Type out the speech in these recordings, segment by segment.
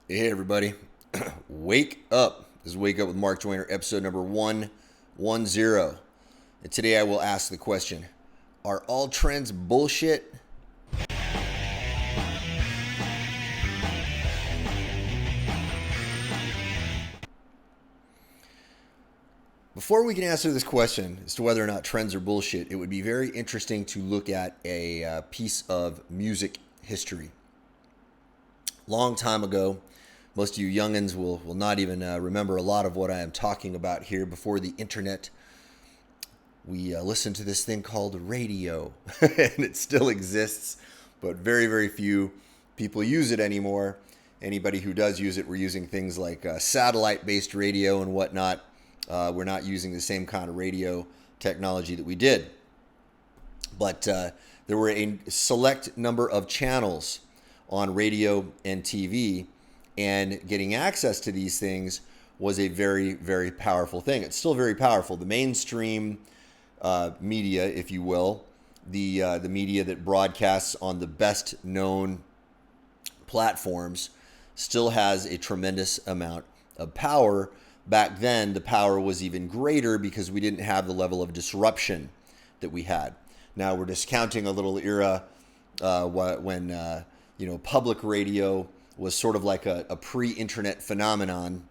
Hey everybody, wake up. This is Wake Up with Mark Joyner, episode number 110. And today I will ask the question, are all trends bullshit? Before we can answer this question as to whether or not trends are bullshit, it would be very interesting to look at a piece of music history. Long time ago, most of you youngins will not even remember a lot of what I am talking about here. Before the internet, we listened to this thing called radio, and it still exists, but very, very few people use it anymore. Anybody who does use it, we're using things like satellite-based radio and whatnot. We're not using the same kind of radio technology that we did. But there were a select number of channels on radio and TV, and getting access to these things was a very, very powerful thing. It's still very powerful. The mainstream media, if you will, the media that broadcasts on the best known platforms, still has a tremendous amount of power. Back then, the power was even greater because we didn't have the level of disruption that we had. Now we're discounting a little era when public radio was sort of like a pre-internet phenomenon.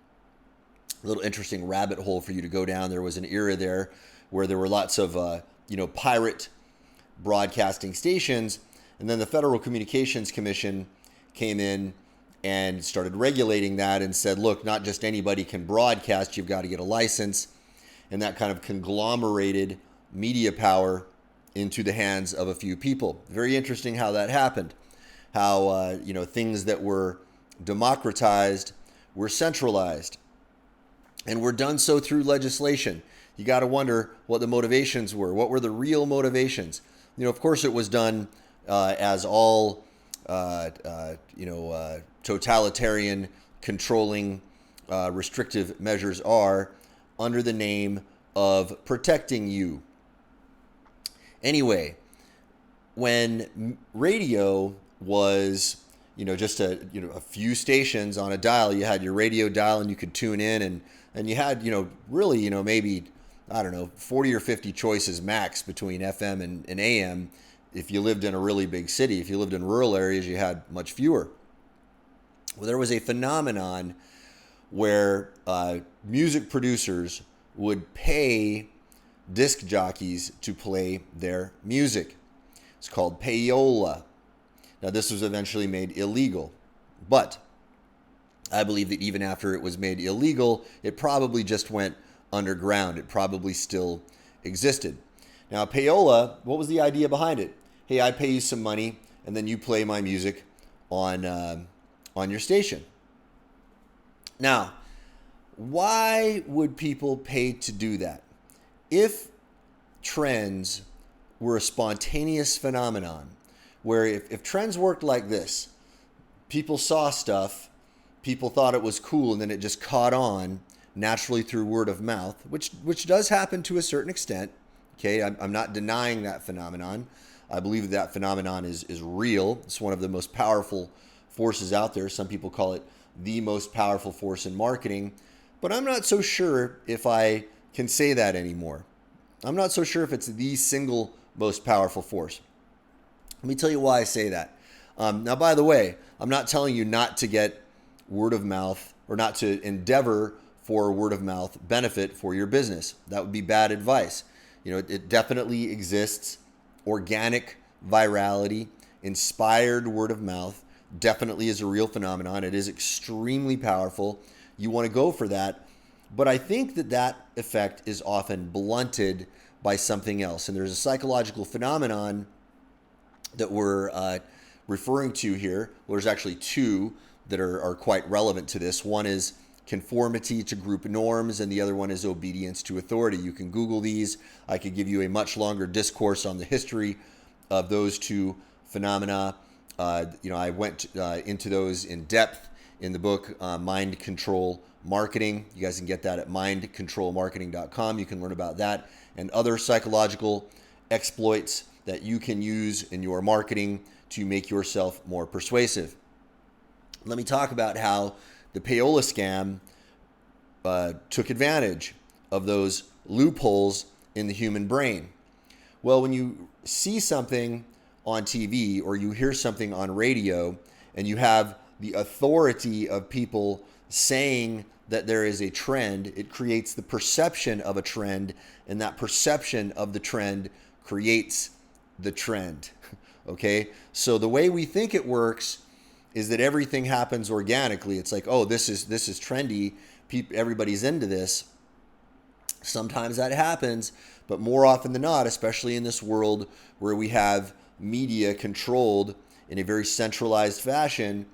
A little interesting rabbit hole for you to go down. There was an era there where there were lots of pirate broadcasting stations, and then the Federal Communications Commission came in and started regulating that and said, look, not just anybody can broadcast, you've got to get a license. And that kind of conglomerated media power into the hands of a few people. Very interesting how that happened. How things that were democratized were centralized, and were done so through legislation. You got to wonder what the motivations were. What were the real motivations? Of course, it was done as all totalitarian, controlling, restrictive measures are, under the name of protecting you. Anyway, when radio was just a few stations on a dial, you had your radio dial and you could tune in, and you had really maybe 40 or 50 choices max between FM and AM. If you lived in a really big city, if you lived in rural areas, you had much fewer. Well, there was a phenomenon where music producers would pay disc jockeys to play their music. It's called payola. Now, this was eventually made illegal, but I believe that even after it was made illegal, it probably just went underground. It probably still existed. Now, payola, what was the idea behind it? Hey, I pay you some money, and then you play my music on your station. Now, why would people pay to do that? If trends were a spontaneous phenomenon, where if trends worked like this, people saw stuff, people thought it was cool, and then it just caught on naturally through word of mouth, which does happen to a certain extent. Okay, I'm not denying that phenomenon. I believe that phenomenon is real. It's one of the most powerful forces out there. Some people call it the most powerful force in marketing, but I'm not so sure if I can say that anymore. I'm not so sure if it's the single most powerful force. Let me tell you why I say that. Now, by the way, I'm not telling you not to get word of mouth or not to endeavor for word of mouth benefit for your business. That would be bad advice. It definitely exists. Organic virality, inspired word of mouth definitely is a real phenomenon. It is extremely powerful. You want to go for that. But I think that effect is often blunted by something else. And there's a psychological phenomenon that we're referring to here. Well, there's actually two that are quite relevant to this. One is conformity to group norms, and the other one is obedience to authority. You can Google these. I could give you a much longer discourse on the history of those two phenomena. I went into those in depth in the book Mind Control Marketing. You guys can get that at mindcontrolmarketing.com. You can learn about that and other psychological exploits that you can use in your marketing to make yourself more persuasive. let me talk about how the Payola scam took advantage of those loopholes in the human brain. Well, when you see something on TV or you hear something on radio and you have the authority of people saying that there is a trend, it creates the perception of a trend, and that perception of the trend creates the trend. Okay? So the way we think it works is that everything happens organically. It's like, oh, this is trendy. Everybody's into this. Sometimes that happens, but more often than not, especially in this world where we have media controlled in a very centralized fashion,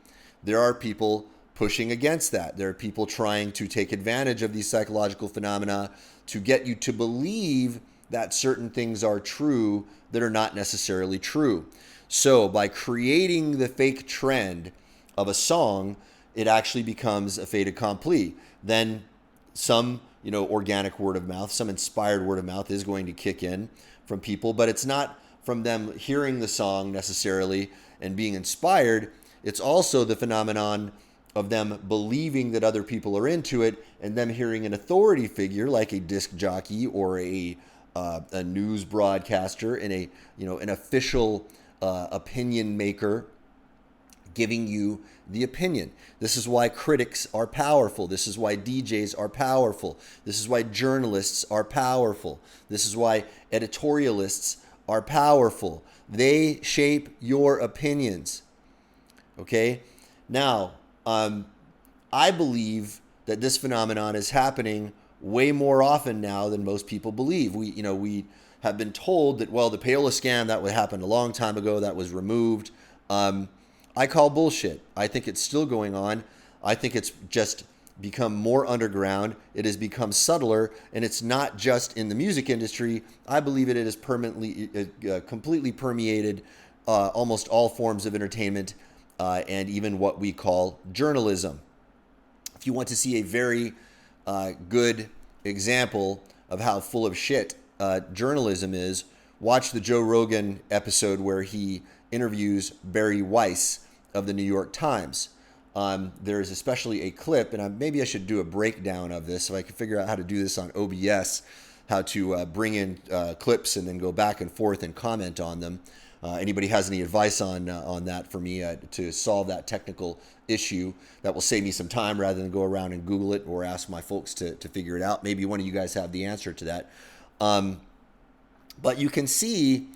there are people pushing against that. There are people trying to take advantage of these psychological phenomena to get you to believe that certain things are true that are not necessarily true. So by creating the fake trend of a song, it actually becomes a fait accompli. Then some, organic word of mouth, some inspired word of mouth is going to kick in from people, but it's not from them hearing the song necessarily and being inspired. It's also the phenomenon of them believing that other people are into it, and them hearing an authority figure like a disc jockey or a news broadcaster and an official opinion maker giving you the opinion. This is why critics are powerful. This is why DJs are powerful. This is why journalists are powerful. This is why editorialists are powerful. They shape your opinions. Okay? Now, I believe that this phenomenon is happening way more often now than most people believe. We have been told that, well, the Payola scam, that happened a long time ago, that was removed. I call bullshit. I think it's still going on. I think it's just become more underground. It has become subtler, and it's not just in the music industry. I believe it is completely permeated almost all forms of entertainment and even what we call journalism. If you want to see a very good example of how full of shit journalism is, watch the Joe Rogan episode where he interviews Barry Weiss of the New York Times. There is especially a clip, and maybe I should do a breakdown of this if I can figure out how to do this on OBS, how to bring in clips and then go back and forth and comment on them. Anybody has any advice on that for me to solve that technical issue? That will save me some time rather than go around and Google it or ask my folks to figure it out. Maybe one of you guys have the answer to that. But you can see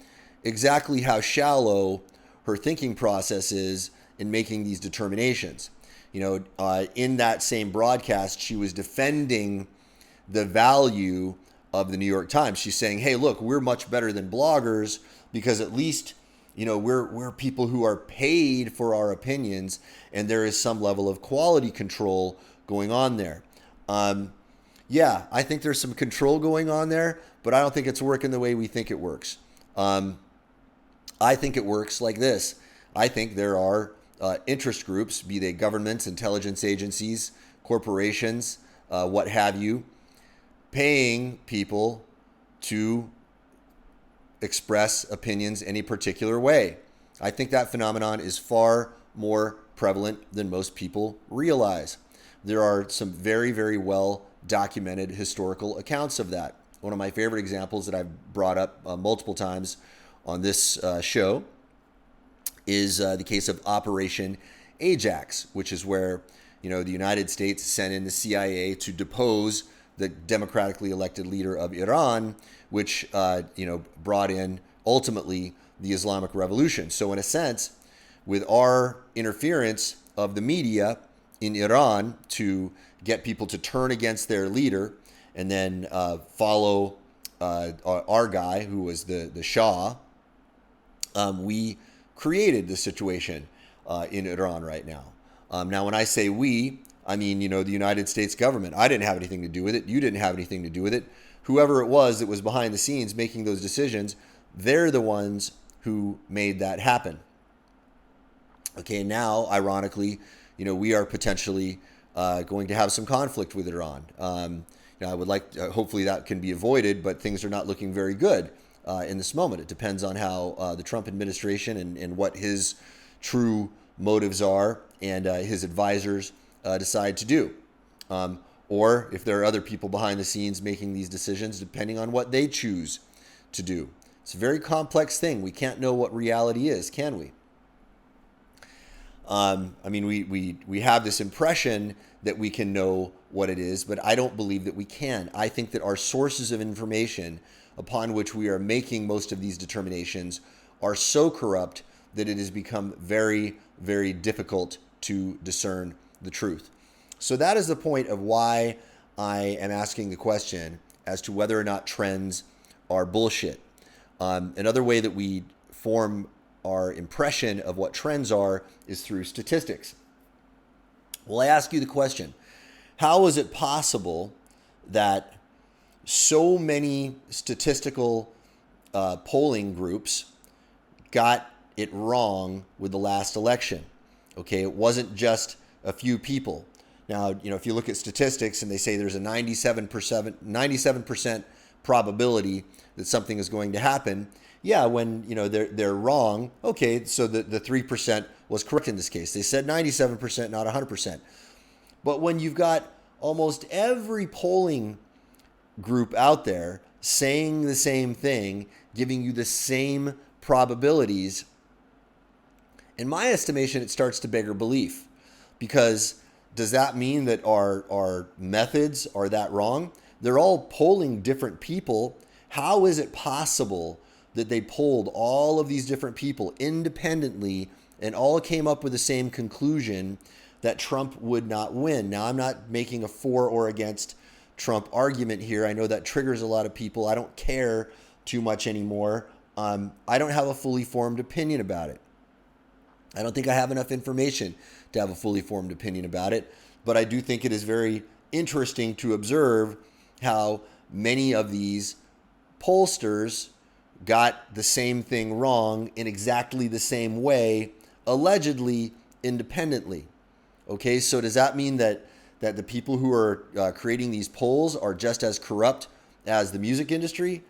exactly how shallow her thinking process is in making these determinations. In that same broadcast, she was defending the value of the New York Times. She's saying, hey, look, we're much better than bloggers because at least, we're people who are paid for our opinions, and there is some level of quality control going on there. Yeah, I think there's some control going on there, but I don't think it's working the way we think it works. I think it works like this. I think there are interest groups, be they governments, intelligence agencies, corporations, what have you, paying people to express opinions any particular way. I think that phenomenon is far more prevalent than most people realize. There are some very, very well documented historical accounts of that. One of my favorite examples that I've brought up multiple times on this show is the case of Operation Ajax, which is where the United States sent in the CIA to depose the democratically elected leader of Iran, which brought in ultimately the Islamic Revolution. So in a sense, with our interference of the media in Iran to get people to turn against their leader and then follow our guy who was the Shah, we created the situation in Iran right now. Now, when I say we, I mean, the United States government. I didn't have anything to do with it. You didn't have anything to do with it. Whoever it was that was behind the scenes making those decisions, they're the ones who made that happen. Okay, now, ironically, we are potentially going to have some conflict with Iran. I would like, hopefully that can be avoided, but things are not looking very good in this moment. It depends on how the Trump administration and what his true motives are and his advisors decide to do. Or if there are other people behind the scenes making these decisions, depending on what they choose to do. It's a very complex thing. We can't know what reality is, can we? I mean, we have this impression that we can know what it is, but I don't believe that we can. I think that our sources of information upon which we are making most of these determinations are so corrupt that it has become very, very difficult to discern the truth. So that is the point of why I am asking the question as to whether or not trends are bullshit. Another way that we form our impression of what trends are is through statistics. Well, I ask you the question, how is it possible that so many statistical polling groups got it wrong with the last election? Okay, it wasn't just a few people. Now, if you look at statistics and they say there's a 97% probability that something is going to happen, yeah, when they're wrong, okay, so the 3% was correct in this case. They said 97%, not 100%. But when you've got almost every polling group out there saying the same thing, giving you the same probabilities, in my estimation, it starts to beggar belief. Because does that mean that our methods are that wrong? They're all polling different people. How is it possible that they polled all of these different people independently and all came up with the same conclusion that Trump would not win? Now, I'm not making a for or against Trump argument here. I know that triggers a lot of people. I don't care too much anymore. I don't have a fully formed opinion about it. I don't think I have enough information to have a fully formed opinion about it, but I do think it is very interesting to observe how many of these pollsters got the same thing wrong in exactly the same way, allegedly independently. Okay, so does that mean that the people who are creating these polls are just as corrupt as the music industry?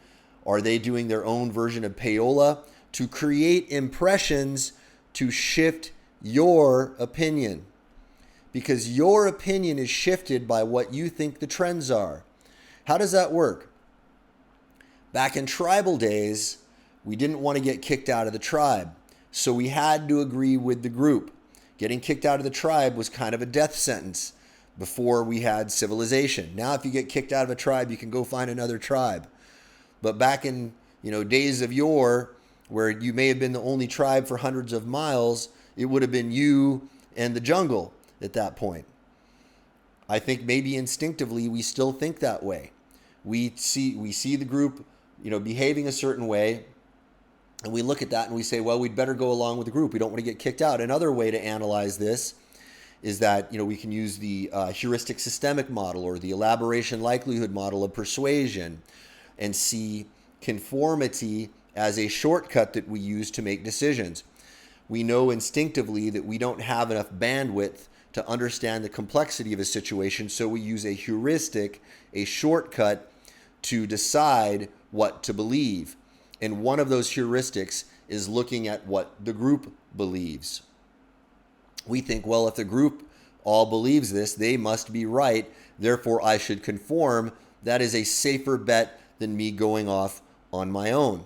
Are they doing their own version of payola to create impressions to shift your opinion? Because your opinion is shifted by what you think the trends are. How does that work? Back in tribal days, we didn't want to get kicked out of the tribe, so we had to agree with the group. Getting kicked out of the tribe was kind of a death sentence before we had civilization. Now, if you get kicked out of a tribe, you can go find another tribe. But back in days of yore, where you may have been the only tribe for hundreds of miles, it would have been you and the jungle at that point. I think maybe instinctively we still think that way. We see the group, behaving a certain way, and we look at that and we say, well, we'd better go along with the group. We don't want to get kicked out. Another way to analyze this is that we can use the heuristic systemic model or the elaboration likelihood model of persuasion and see conformity as a shortcut that we use to make decisions. We know instinctively that we don't have enough bandwidth to understand the complexity of a situation, so we use a heuristic, a shortcut, to decide what to believe. And one of those heuristics is looking at what the group believes. We think, well, if the group all believes this, they must be right, therefore I should conform. That is a safer bet than me going off on my own.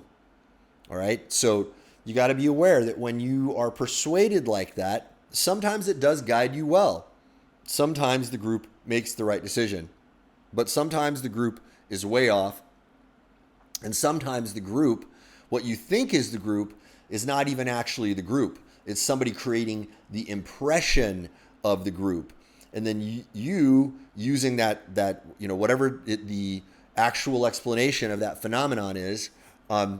All right, so you got to be aware that when you are persuaded like that, sometimes it does guide you well. Sometimes the group makes the right decision, but sometimes the group is way off. And sometimes the group, what you think is the group, is not even actually the group. It's somebody creating the impression of the group. And then you using that whatever the actual explanation of that phenomenon is,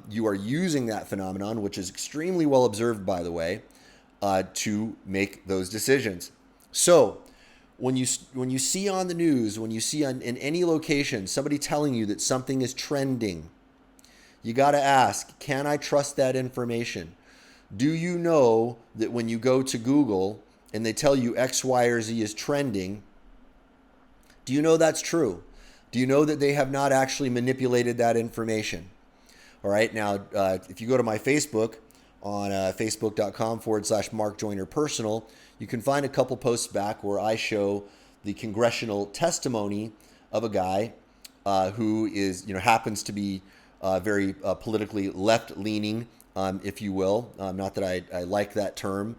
you are using that phenomenon, which is extremely well observed, by the way, to make those decisions. So when you see on the news, when you see in any location somebody telling you that something is trending, you got to ask, can I trust that information? Do you know that when you go to Google and they tell you X, Y, or Z is trending, do you know that's true? Do you know that they have not actually manipulated that information? All right, now, if you go to my Facebook, on facebook.com/Mark Joyner Personal, you can find a couple posts back where I show the congressional testimony of a guy who is, happens to be very politically left-leaning, if you will. Not that I like that term,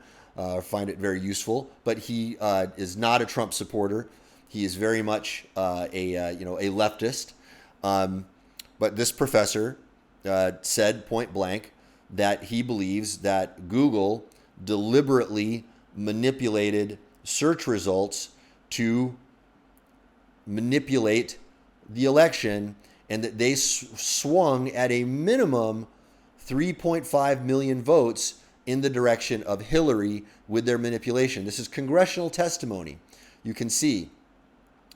find it very useful, but he is not a Trump supporter. He is very much a leftist. But this professor said point blank that he believes that Google deliberately manipulated search results to manipulate the election, and that they swung at a minimum 3.5 million votes in the direction of Hillary with their manipulation. This is congressional testimony. You can see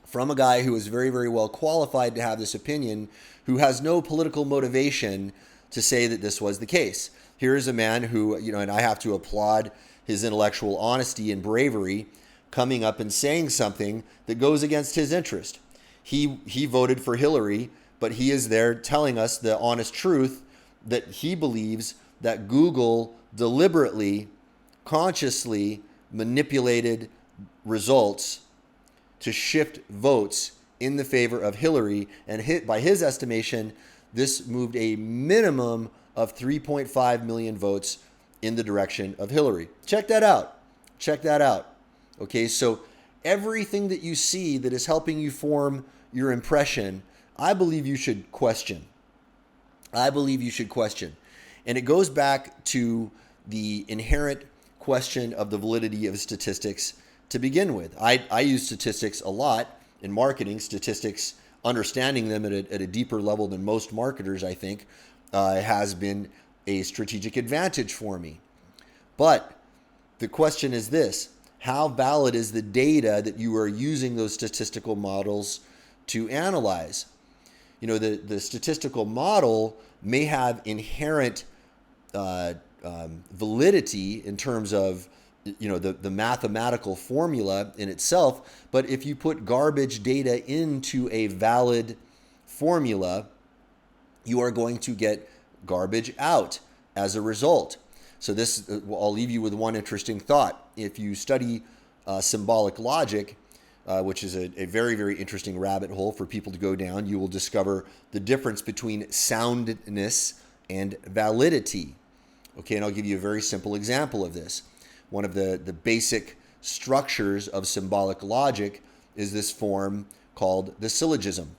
from a guy who is very, very well qualified to have this opinion, who has no political motivation to say that this was the case. Here is a man who, and I have to applaud his intellectual honesty and bravery, coming up and saying something that goes against his interest. He voted for Hillary, but he is there telling us the honest truth that he believes that Google deliberately, consciously manipulated results to shift votes in the favor of Hillary, and by his estimation, this moved a minimum of 3.5 million votes in the direction of Hillary. Check that out. Check that out. Okay, so everything that you see that is helping you form your impression, I believe you should question. I believe you should question. And it goes back to the inherent question of the validity of statistics to begin with. I use statistics a lot in marketing. Statistics, understanding them at a deeper level than most marketers, I think, has been a strategic advantage for me. But the question is this: how valid is the data that you are using those statistical models to analyze? The statistical model may have inherent validity in terms of the mathematical formula in itself, but if you put garbage data into a valid formula, you are going to get garbage out as a result. So this, I'll leave you with one interesting thought. If you study symbolic logic, which is a very, very interesting rabbit hole for people to go down, you will discover the difference between soundness and validity. Okay, and I'll give you a very simple example of this. One of the basic structures of symbolic logic is this form called the syllogism.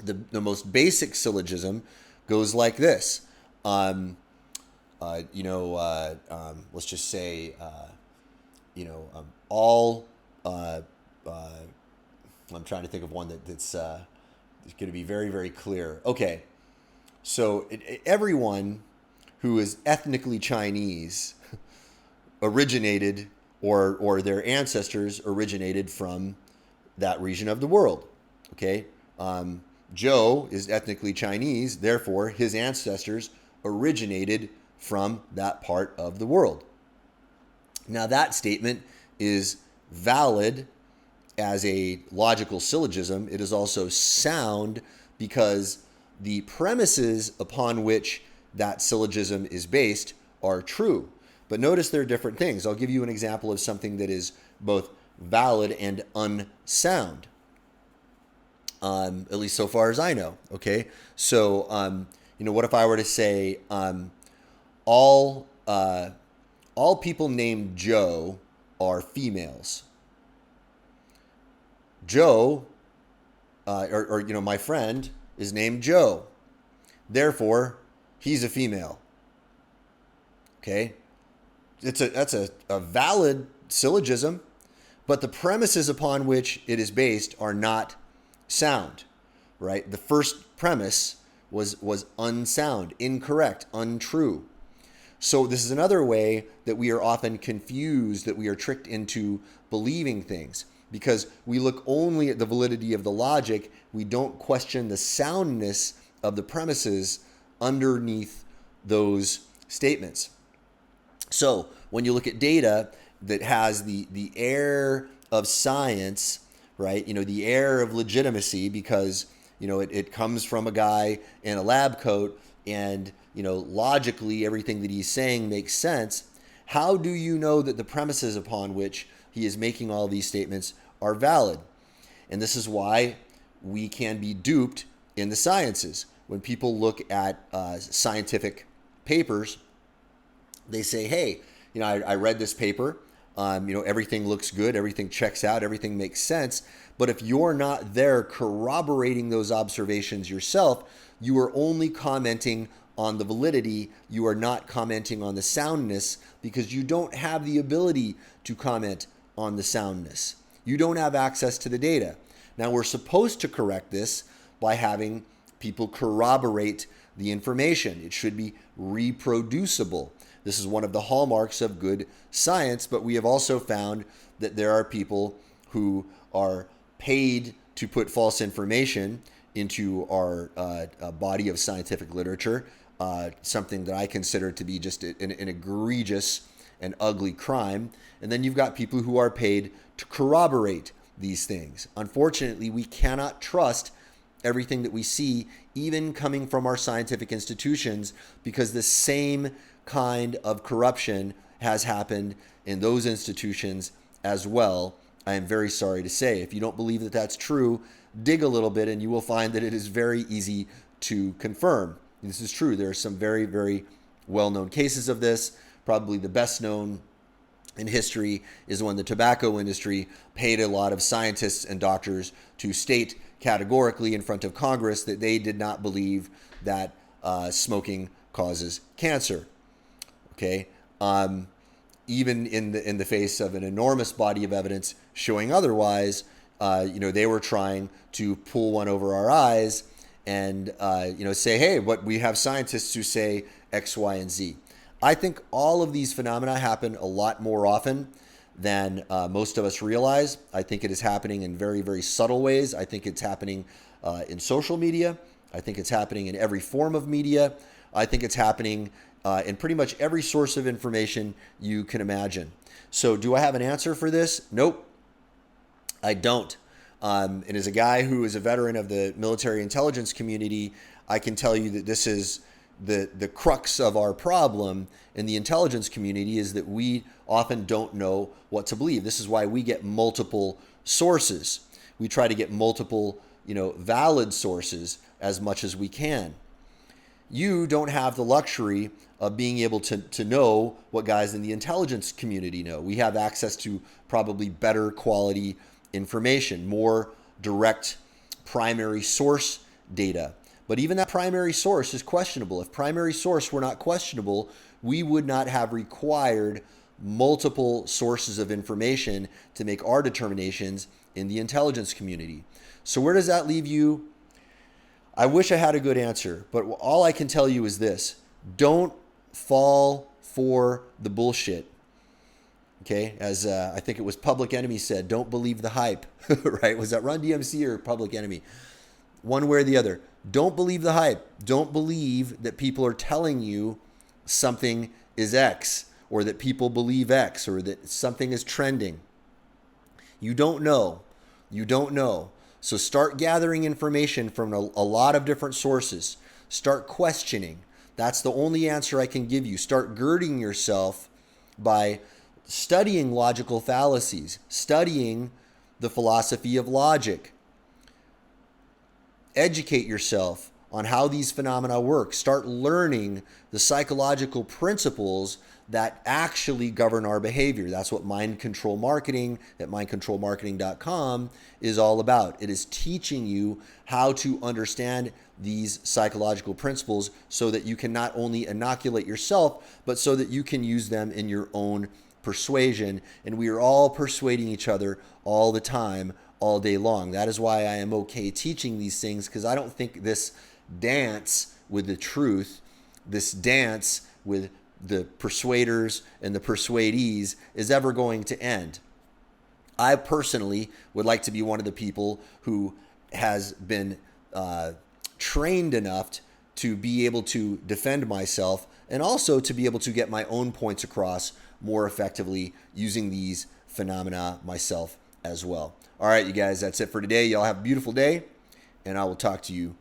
The most basic syllogism goes like this. Let's just say, all. I'm trying to think of one that's going to be very, very clear. Okay, so everyone who is ethnically Chinese originated, or their ancestors originated from that region of the world. Okay, Joe is ethnically Chinese, therefore his ancestors originated from that part of the world. Now that statement is valid as a logical syllogism. It is also sound because the premises upon which that syllogism is based are true. But notice there are different things. I'll give you an example of something that is both valid and unsound, at least so far as I know. Okay, so what if I were to say all people named Joe are females? Joe, my friend is named Joe, therefore he's a female. Okay, that's a valid syllogism, but the premises upon which it is based are not sound, right? The first premise was unsound, incorrect, untrue. So this is another way that we are often confused, that we are tricked into believing things, because we look only at the validity of the logic. We don't question the soundness of the premises underneath those statements. So when you look at data that has the air of science, right, the air of legitimacy, because it comes from a guy in a lab coat, and logically everything that he's saying makes sense, how do you know that the premises upon which he is making all these statements are valid? And this is why we can be duped in the sciences. When people look at scientific papers, they say, hey, I read this paper. Everything looks good. Everything checks out. Everything makes sense. But if you're not there corroborating those observations yourself, you are only commenting on the validity. You are not commenting on the soundness, because you don't have the ability to comment on the soundness. You don't have access to the data. Now, we're supposed to correct this by having people corroborate the information. It should be reproducible. This is one of the hallmarks of good science, but we have also found that there are people who are paid to put false information into our body of scientific literature, something that I consider to be just an egregious and ugly crime. And then you've got people who are paid to corroborate these things. Unfortunately, we cannot trust everything that we see, even coming from our scientific institutions, because the same kind of corruption has happened in those institutions as well. I am very sorry to say. If you don't believe that that's true, dig a little bit and you will find that it is very easy to confirm. This is true. There are some very, very well-known cases of this. Probably the best known in history is when the tobacco industry paid a lot of scientists and doctors to state categorically in front of Congress that they did not believe that smoking causes cancer. Okay, even in the face of an enormous body of evidence showing otherwise, they were trying to pull one over our eyes and say, hey, but we have scientists who say X, Y, and Z. I think all of these phenomena happen a lot more often than most of us realize. I think it is happening in very, very subtle ways. I think it's happening in social media. I think it's happening in every form of media. I think it's happening in pretty much every source of information you can imagine. So do I have an answer for this? Nope, I don't. And as a guy who is a veteran of the military intelligence community, I can tell you that this is the crux of our problem in the intelligence community, is that we often don't know what to believe. This is why we get multiple sources. We try to get multiple, valid sources as much as we can. You don't have the luxury of being able to know what guys in the intelligence community know. We have access to probably better quality information, more direct primary source data. But even that primary source is questionable. If primary source were not questionable, we would not have required multiple sources of information to make our determinations in the intelligence community. So where does that leave you? I wish I had a good answer, but all I can tell you is this: don't fall for the bullshit. Okay, as I think it was Public Enemy said, don't believe the hype, right? Was that Run DMC or Public Enemy? One way or the other. Don't believe the hype. Don't believe that people are telling you something is X, or that people believe X, or that something is trending. You don't know. You don't know. So start gathering information from a lot of different sources. Start questioning. That's the only answer I can give you. Start girding yourself by studying logical fallacies, studying the philosophy of logic. Educate yourself on how these phenomena work. Start learning the psychological principles that actually govern our behavior. That's what mind control marketing at mindcontrolmarketing.com is all about. It is teaching you how to understand these psychological principles so that you can not only inoculate yourself, but so that you can use them in your own persuasion. And we are all persuading each other all the time, all day long. That is why I am okay teaching these things, because I don't think this dance with the truth, this dance with the persuaders and the persuadees is ever going to end. I personally would like to be one of the people who has been trained enough to be able to defend myself, and also to be able to get my own points across more effectively using these phenomena myself as well. All right, you guys, that's it for today. Y'all have a beautiful day, and I will talk to you